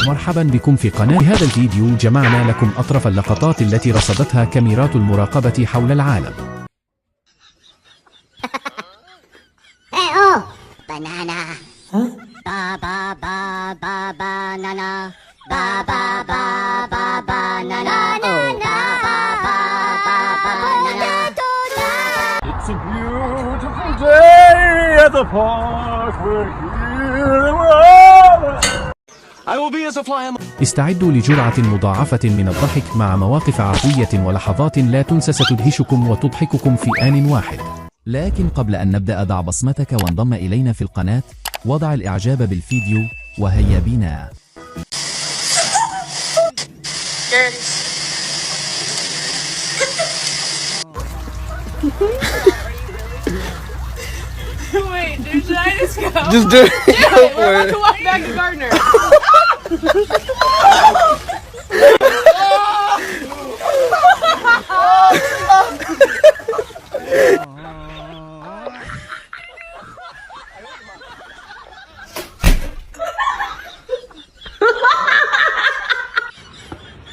مرحبا بكم في قناة. في هذا الفيديو جمعنا لكم أطرف اللقطات التي رصدتها كاميرات المراقبة حول العالم. Banana. Huh? Ba ba ba ba banana. Ba ba ba ba banana. Oh, ba ba ba ba banana. It's a beautiful day at the park. We're here. I will be as a fly. استعدوا لجرعة مضاعفة من الضحك مع مواقف عفوية ولحظات لا تنسى ستدهشكم وتضحككم في آن واحد. لكن قبل أن نبدأ ضع بصمتك وانضم إلينا في القناة، وضع الإعجاب بالفيديو، وهيا بنا. Wait, dude, should I just go? Just do it. We're about to walk back to Gardner.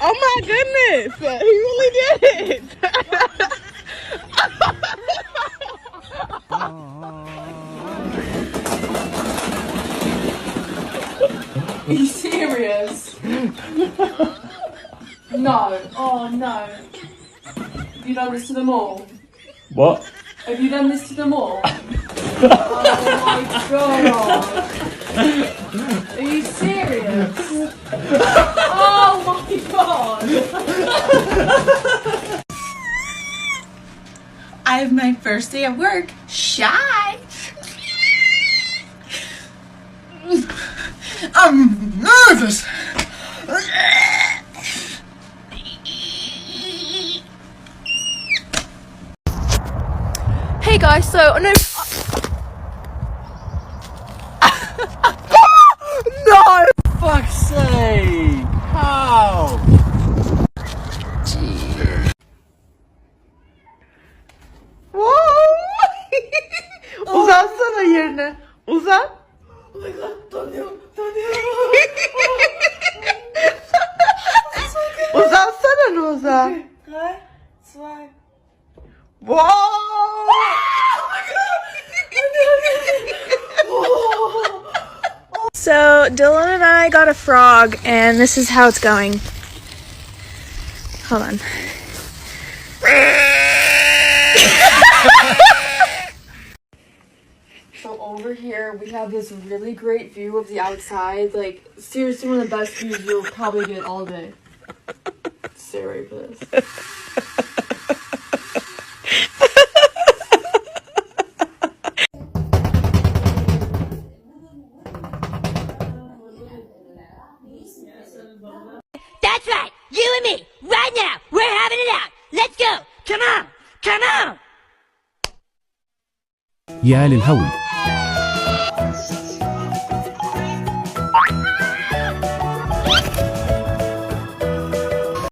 Oh my goodness! He really did it! Are you serious? No. Oh no. Have you done this to them all? What? Have you done this to them all? Oh my god. Are you serious? Oh my god. I have my first day at work. Shy. I'm nervous. Hey guys, so no. No! Fuck's sake! How? Uzansana yerine. Uzan. Oh my god, donuyor. Uzansana Roza. 3, 2. Wow! So Dylan and I got a frog, and this is how it's going. Hold on. So over here we have this really great view of the outside. Like seriously, one of the best views you'll probably get all day. Stay ready for this. That's right. You and me, right now. We're having it out. Let's go. Come on. Come on. يا للهول.